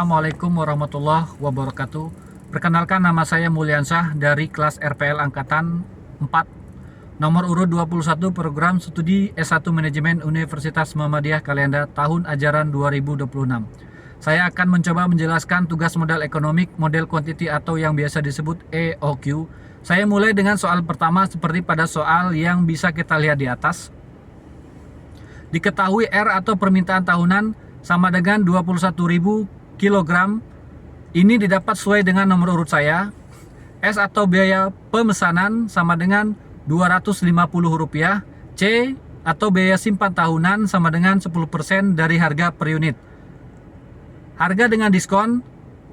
Assalamualaikum warahmatullahi wabarakatuh. Perkenalkan, nama saya Mulyansyah dari kelas RPL Angkatan 4, nomor urut 21, program studi S1 Manajemen Universitas Muhammadiyah Kalianda tahun ajaran 2026. Saya akan mencoba menjelaskan tugas modal ekonomik, model quantity atau yang biasa disebut EOQ. Saya mulai dengan soal pertama seperti pada soal yang bisa kita lihat di atas. Diketahui R atau permintaan tahunan sama dengan 21.000 kg. Ini didapat sesuai dengan nomor urut saya. S atau biaya pemesanan sama dengan Rp250. C atau biaya simpan tahunan sama dengan 10% dari harga per unit. Harga dengan diskon,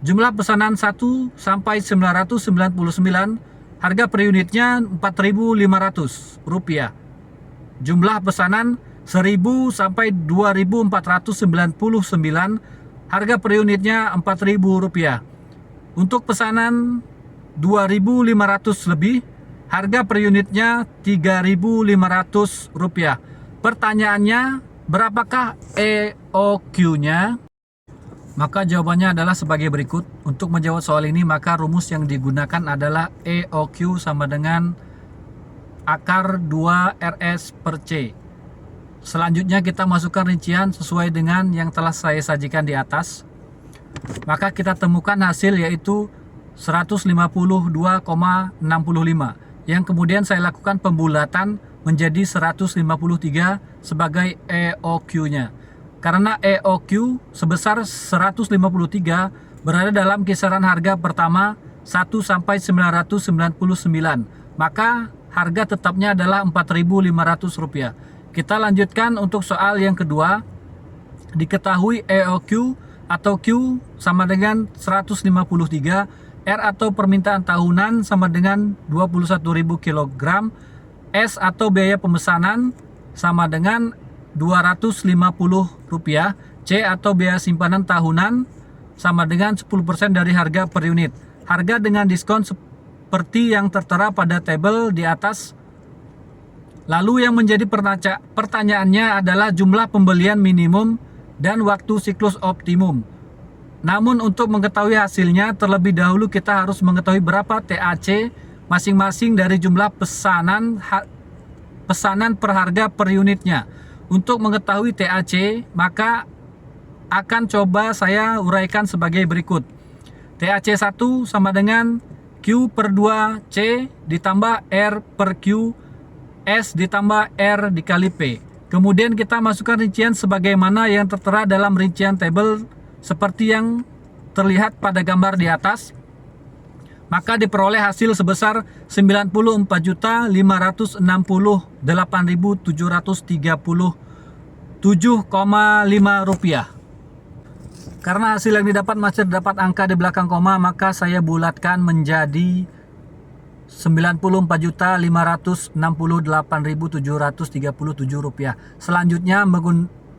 jumlah pesanan 1 sampai 999, harga per unitnya Rp4.500. Jumlah pesanan 1.000 sampai 2.499, harga per unitnya Rp4.000. Untuk pesanan 2.500 lebih, harga per unitnya Rp3.500. Pertanyaannya, berapakah EOQ-nya? Maka jawabannya adalah sebagai berikut. Untuk menjawab soal ini, maka rumus yang digunakan adalah EOQ sama dengan akar 2RS per C. Selanjutnya kita masukkan rincian sesuai dengan yang telah saya sajikan di atas. Maka kita temukan hasil yaitu 152,65, yang kemudian saya lakukan pembulatan menjadi 153 sebagai EOQ-nya. Karena EOQ sebesar 153 berada dalam kisaran harga pertama 1 sampai 999, maka harga tetapnya adalah Rp4.500. Kita lanjutkan untuk soal yang kedua. Diketahui EOQ atau Q sama dengan 153, R atau permintaan tahunan sama dengan 21.000 kg, S atau biaya pemesanan sama dengan Rp250, C atau biaya simpanan tahunan sama dengan 10% dari harga per unit. Harga dengan diskon seperti yang tertera pada tabel di atas. Lalu yang menjadi pertanyaannya adalah jumlah pembelian minimum dan waktu siklus optimum. Namun untuk mengetahui hasilnya, terlebih dahulu kita harus mengetahui berapa TAC masing-masing dari jumlah pesanan per harga per unitnya. Untuk mengetahui TAC, maka akan coba saya uraikan sebagai berikut. TAC 1 sama dengan Q per 2C ditambah R per Q S ditambah R dikali P. Kemudian kita masukkan rincian sebagaimana yang tertera dalam rincian tabel seperti yang terlihat pada gambar di atas. Maka diperoleh hasil sebesar Rp94.8.737,5. Karena hasil yang didapat masih terdapat angka di belakang koma, maka saya bulatkan menjadi Rp94.568.737. Selanjutnya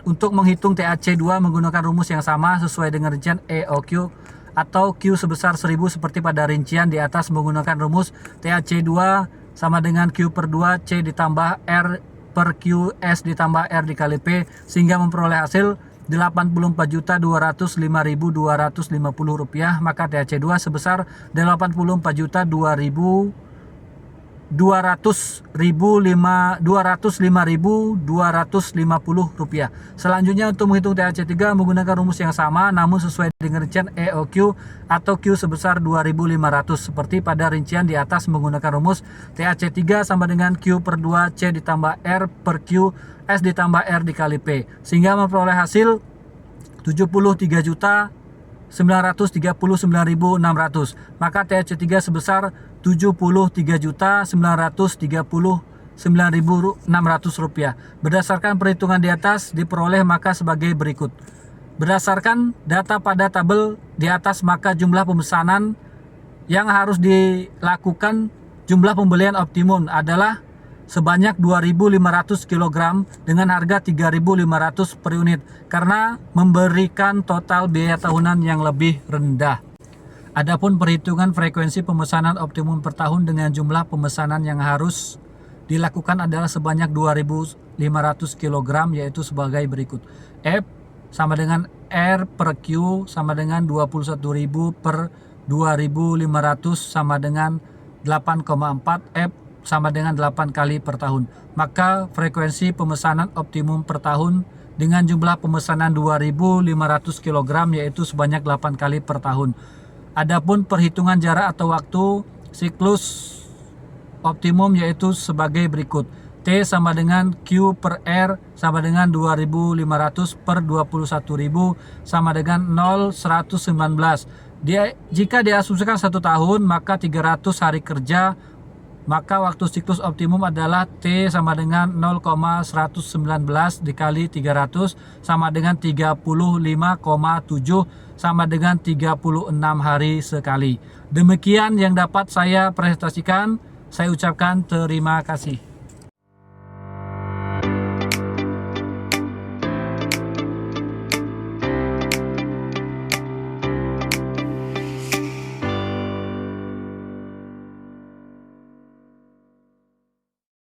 untuk menghitung TAC 2 menggunakan rumus yang sama sesuai dengan rincian EOQ atau Q sebesar 1.000 seperti pada rincian di atas menggunakan rumus TAC 2 sama dengan Q per 2 C ditambah R per Q S ditambah R dikali P, sehingga memperoleh hasil Rp84.505.250. Maka TAC 2 sebesar Rp84.205.250. Selanjutnya untuk menghitung TAC 3 menggunakan rumus yang sama namun sesuai dengan rincian EOQ atau Q sebesar Rp2.500 seperti pada rincian di atas menggunakan rumus TAC 3 sama dengan Q per 2 C ditambah R per Q S ditambah R dikali P, sehingga memperoleh hasil Rp73.939.600. Maka TAC 3 sebesar Rp73.939.600. Berdasarkan perhitungan di atas diperoleh maka sebagai berikut. Berdasarkan data pada tabel di atas, maka jumlah pemesanan yang harus dilakukan, jumlah pembelian optimum adalah sebanyak 2.500 kg dengan harga Rp3.500 per unit karena memberikan total biaya tahunan yang lebih rendah. Adapun perhitungan frekuensi pemesanan optimum per tahun dengan jumlah pemesanan yang harus dilakukan adalah sebanyak 2.500 kg, yaitu sebagai berikut. F sama dengan R per Q sama dengan 21.000 per 2.500 sama dengan 8,4, F sama dengan 8 kali per tahun. Maka frekuensi pemesanan optimum per tahun dengan jumlah pemesanan 2.500 kg yaitu sebanyak 8 kali per tahun. Adapun perhitungan jarak atau waktu siklus optimum yaitu sebagai berikut. T sama dengan Q per R sama dengan 2.500 per 21.000 sama dengan 0,119. Jika diasumsikan 1 tahun maka 300 hari kerja, maka waktu siklus optimum adalah T sama dengan 0,119 dikali 300 sama dengan 35,7 sama dengan 36 hari sekali. Demikian yang dapat saya presentasikan. Saya ucapkan terima kasih.